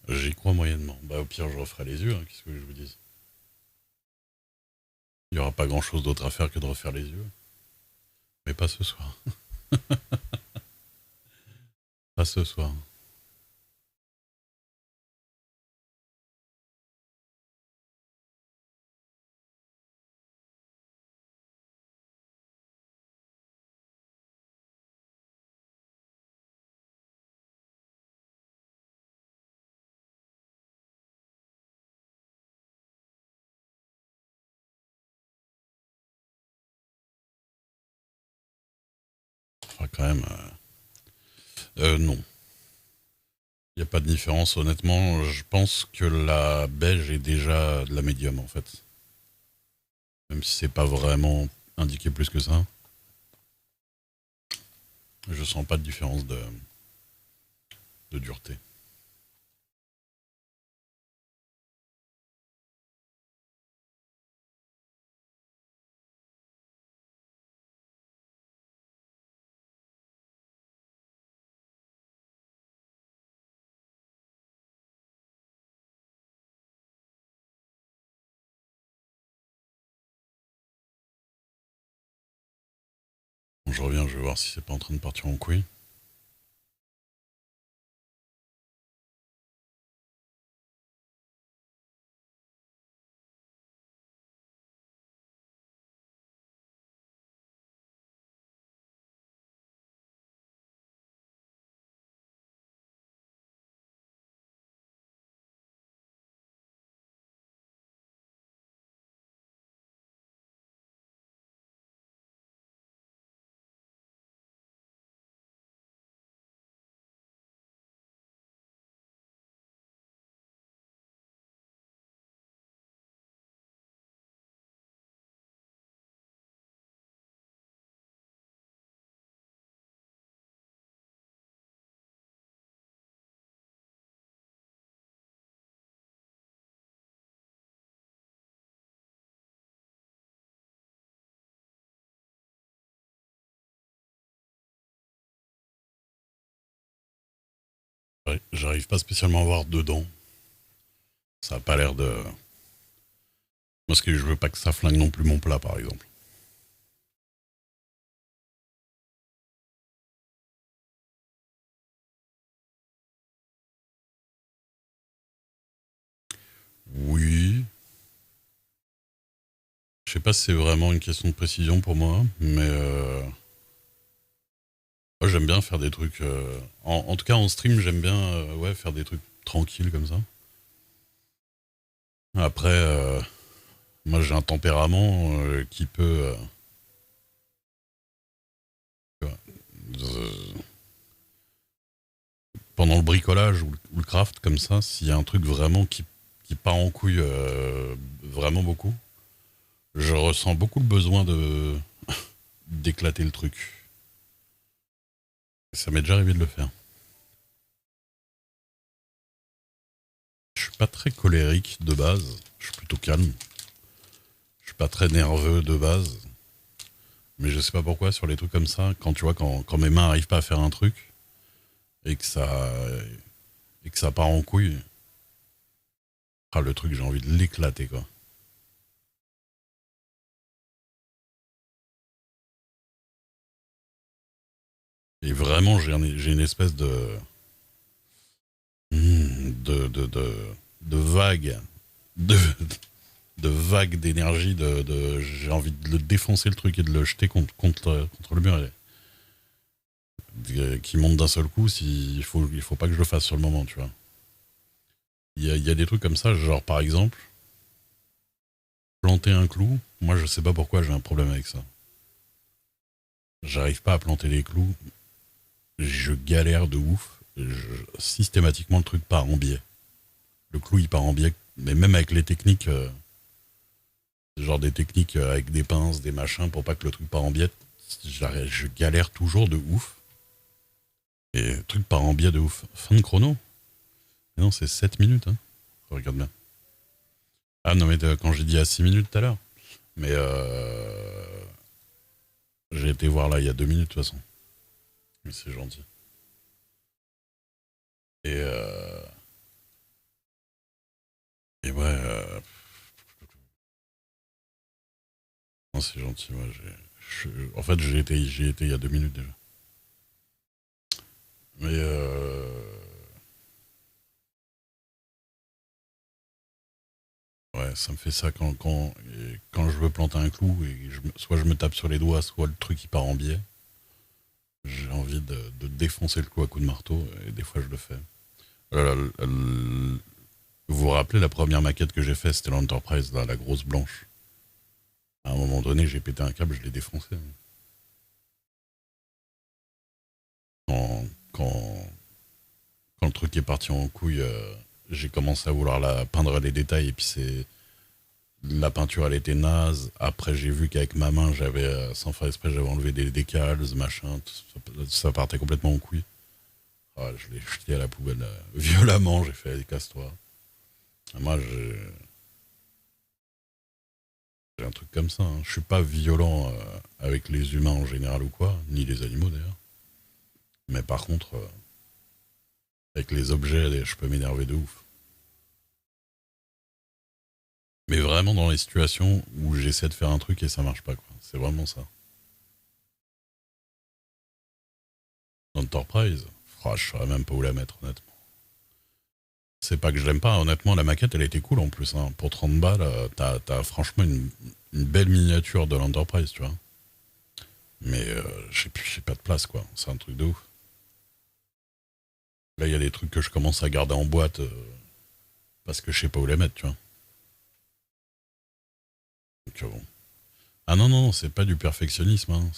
J'y crois moyennement. Bah, au pire, je referai les yeux, hein, qu'est-ce que je vous dis. Il n'y aura pas grand-chose d'autre à faire que de refaire les yeux. Mais pas ce soir. Pas ce soir. Enfin, quand même. Non. Il n'y a pas de différence, honnêtement. Je pense que la beige est déjà de la médium, en fait. Même si c'est pas vraiment indiqué plus que ça. Je sens pas de différence de dureté. Bon, je reviens, je vais voir si c'est pas en train de partir en couille. J'arrive pas spécialement à voir dedans. Ça a pas l'air de. Parce que je veux pas que ça flingue non plus mon plat, par exemple. Oui. Je sais pas si c'est vraiment une question de précision pour moi, mais moi j'aime bien faire des trucs. En tout cas en stream, j'aime bien ouais, faire des trucs tranquilles comme ça. Après, moi j'ai un tempérament qui peut. Tu vois, pendant le bricolage ou le craft, comme ça, s'il y a un truc vraiment qui part en couille vraiment beaucoup, je ressens beaucoup le besoin de d'éclater le truc. Ça m'est déjà arrivé de le faire. Je suis pas très colérique de base, je suis plutôt calme. Je suis pas très nerveux de base, mais je sais pas pourquoi sur les trucs comme ça, quand tu vois, quand mes mains arrivent pas à faire un truc et que ça part en couille, ah, le truc, j'ai envie de l'éclater, quoi. Et vraiment, j'ai une espèce de vague, de, de vague d'énergie, j'ai envie de le défoncer le truc et de le jeter contre le mur qui monte d'un seul coup il faut pas que je le fasse sur le moment, tu vois. Il y a des trucs comme ça, genre par exemple, planter un clou, moi je sais pas pourquoi j'ai un problème avec ça. J'arrive pas à planter les clous, je galère de ouf. Systématiquement le truc part en biais. Le clou il part en biais, mais même avec les techniques, genre des techniques avec des pinces, des machins pour pas que le truc part en biais, je galère toujours de ouf. Et le truc part en biais de ouf. Fin de chrono. Mais non, c'est 7 minutes, hein. Regarde bien. Ah non, mais quand j'ai dit à 6 minutes tout à l'heure. Mais j'ai été voir là il y a 2 minutes de toute façon. Mais c'est gentil. Et Et ouais, non, c'est gentil. Ouais, en fait, j'y étais il y a 2 minutes déjà. Mais ouais, ça me fait ça quand je veux planter un clou et soit je me tape sur les doigts, soit le truc il part en biais. J'ai envie de défoncer le clou à coups de marteau et des fois je le fais. Vous vous rappelez la première maquette que j'ai faite, c'était l'Enterprise, là, la grosse blanche. À un moment donné, j'ai pété un câble, je l'ai défoncé. Quand, quand, quand le truc est parti en couille, j'ai commencé à vouloir la peindre les détails et puis la peinture elle était naze. Après j'ai vu qu'avec ma main j'avais sans faire exprès j'avais enlevé des décals, machin, ça partait complètement en couille. Ah, je l'ai jeté à la poubelle violemment, j'ai fait allez, casse-toi. Moi j'ai un truc comme ça, hein. Je suis pas violent avec les humains en général ou quoi, ni les animaux d'ailleurs. Mais par contre avec les objets je peux m'énerver de ouf. Mais vraiment dans les situations où j'essaie de faire un truc et ça marche pas, quoi. C'est vraiment ça. Enterprise, oh, je saurais même pas où la mettre, honnêtement. C'est pas que je l'aime pas, honnêtement, la maquette, elle était cool en plus, hein. Pour 30 balles, t'as franchement une belle miniature de l'Enterprise, tu vois. Mais j'ai pas de place, quoi. C'est un truc de ouf. Là, il y a des trucs que je commence à garder en boîte parce que je sais pas où les mettre, tu vois. Donc, bon. Ah non, non, c'est pas du perfectionnisme, hein.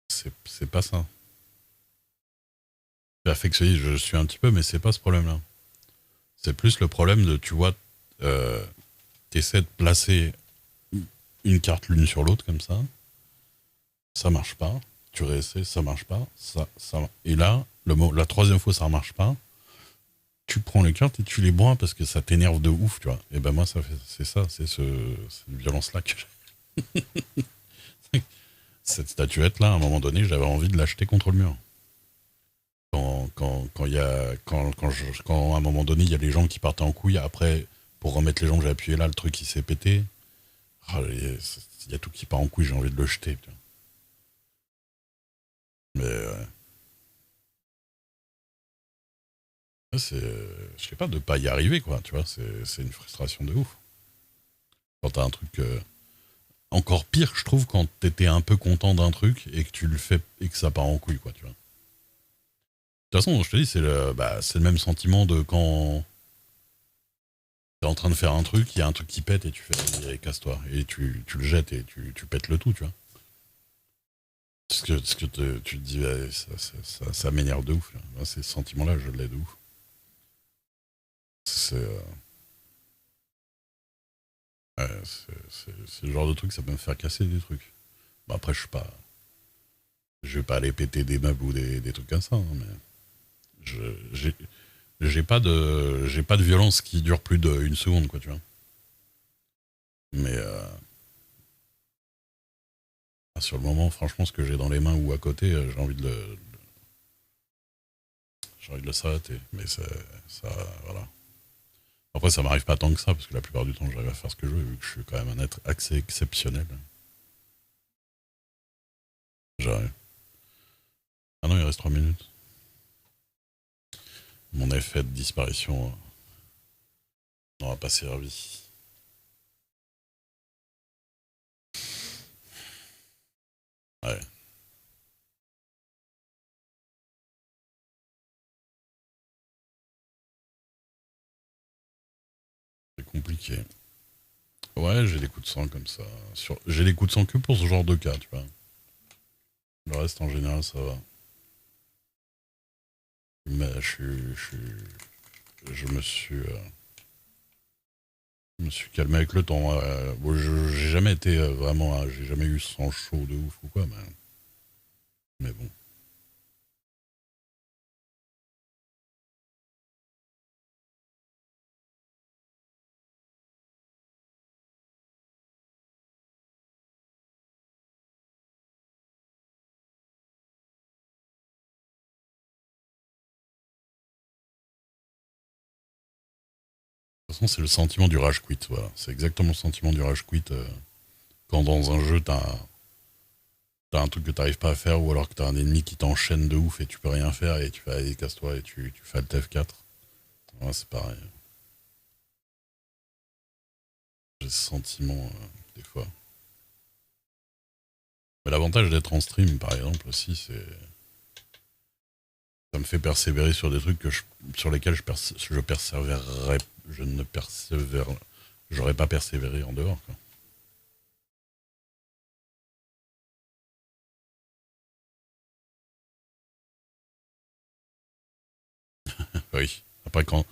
C'est pas ça. Perfectionniste, je suis un petit peu, mais c'est pas ce problème-là. C'est plus le problème de, tu vois, euh, t'essaies de placer une carte l'une sur l'autre comme ça marche pas. Tu réessaies, ça marche pas. Et là, la troisième fois, ça marche pas. Tu prends les cartes et tu les bois parce que ça t'énerve de ouf, tu vois. Et ben moi, c'est ça, cette violence-là que j'ai. Cette statuette-là, à un moment donné, j'avais envie de l'acheter contre le mur. Quand à un moment donné, il y a les gens qui partaient en couille, après, pour remettre les gens que j'ai appuyé là, le truc il s'est pété. Ah, il y a tout qui part en couille, j'ai envie de le jeter. Putain. Mais je sais pas, de pas y arriver, quoi, tu vois, c'est une frustration de ouf. Quand t'as un truc. Encore pire, je trouve, quand t'étais un peu content d'un truc et que tu le fais et que ça part en couille, quoi, tu vois. De toute façon, je te dis, c'est le même sentiment de quand t'es en train de faire un truc, il y a un truc qui pète et tu fais, allez, casse-toi. Et tu le jettes et tu pètes le tout, tu vois. Tu te dis, ouais, ça m'énerve de ouf. Là. Moi, ces sentiments-là, je l'ai de ouf. C'est c'est le genre de truc, ça peut me faire casser des trucs. Bon, après, je vais pas aller péter des meubles ou des trucs comme ça, hein, mais je, j'ai, j'ai pas de violence qui dure plus d'une seconde, quoi, tu vois. Mais sur le moment, franchement, ce que j'ai dans les mains ou à côté, j'ai envie de le s'arrêter. Mais voilà. Après, ça m'arrive pas tant que ça, parce que la plupart du temps, j'arrive à faire ce que je veux, vu que je suis quand même un être assez exceptionnel. J'arrive. Ah non, il reste 3 minutes. Mon effet de disparition n'aura pas servi. Ouais, c'est compliqué. Ouais, j'ai des coups de sang comme ça. J'ai des coups de sang que pour ce genre de cas, tu vois. Le reste, en général, ça va. Mais je me suis calmé avec le temps. Bon, j'ai jamais été vraiment, j'ai jamais eu sang chaud de ouf ou quoi, mais bon. toute façon, c'est le sentiment du rage quit. Voilà. C'est exactement le sentiment du rage quit. Quand dans un jeu, t'as un truc que t'arrives pas à faire, ou alors que t'as un ennemi qui t'enchaîne de ouf et tu peux rien faire, et tu fais allez, casse-toi, et tu fais Alt F4. Ouais, c'est pareil. J'ai ce sentiment des fois. Mais l'avantage d'être en stream, par exemple, aussi, c'est. Ça me fait persévérer sur des trucs sur lesquels je persévérerais. Je ne persévère. J'aurais pas persévéré en dehors, quoi. Oui. Après, quand.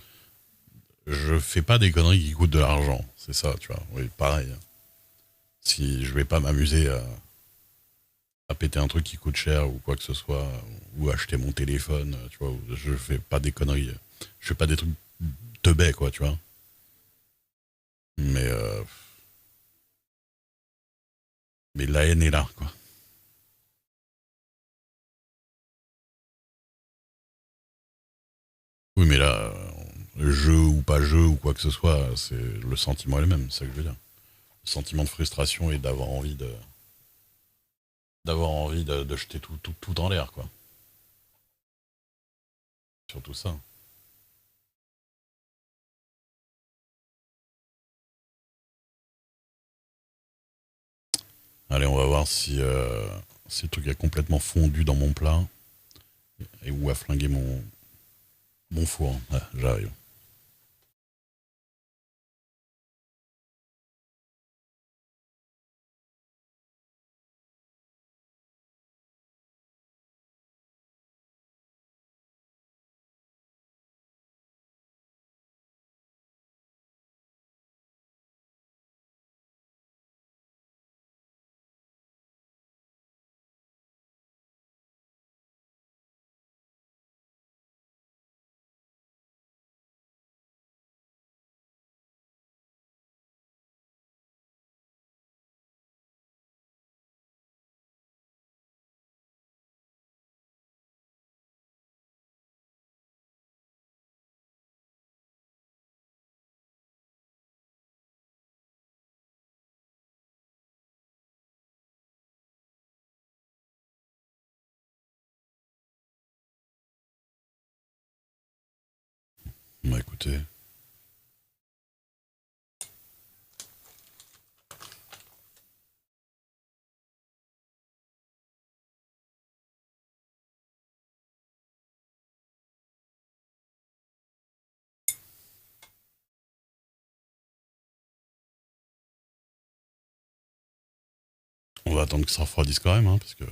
Je fais pas des conneries qui coûtent de l'argent. C'est ça, tu vois. Oui, pareil. Si je vais pas m'amuser à péter un truc qui coûte cher ou quoi que ce soit, ou acheter mon téléphone, tu vois, je fais pas des conneries. Je fais pas des trucs teubés, quoi, tu vois. Mais, mais la haine est là, quoi. Oui, mais là, jeu ou pas jeu ou quoi que ce soit, c'est le sentiment est le même, c'est ça que je veux dire. Le sentiment de frustration et d'avoir envie de jeter tout dans l'air, quoi. Surtout ça. Allez, on va voir si le truc a complètement fondu dans mon plat et où a flingué mon four. Ah, j'arrive. Bah écoutez, on va attendre que ça refroidisse quand même, hein, parce que.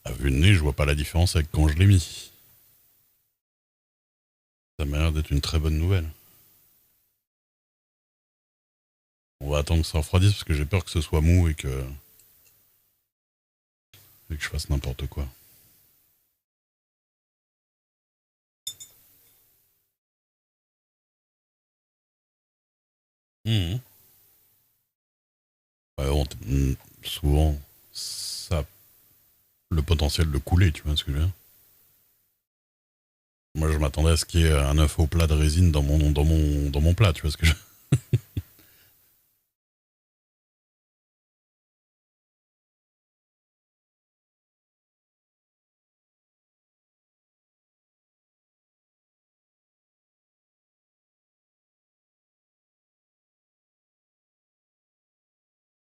À vue de nez, je vois pas la différence avec quand je l'ai mis. Ça m'a l'air d'être une très bonne nouvelle. On va attendre que ça refroidisse parce que j'ai peur que ce soit mou et que je fasse n'importe quoi. Mhm. Ouais, souvent, ça a le potentiel de couler, tu vois ce que je veux dire. Moi, je m'attendais à ce qu'il y ait un œuf au plat de résine dans mon plat, tu vois ce que je veux dire.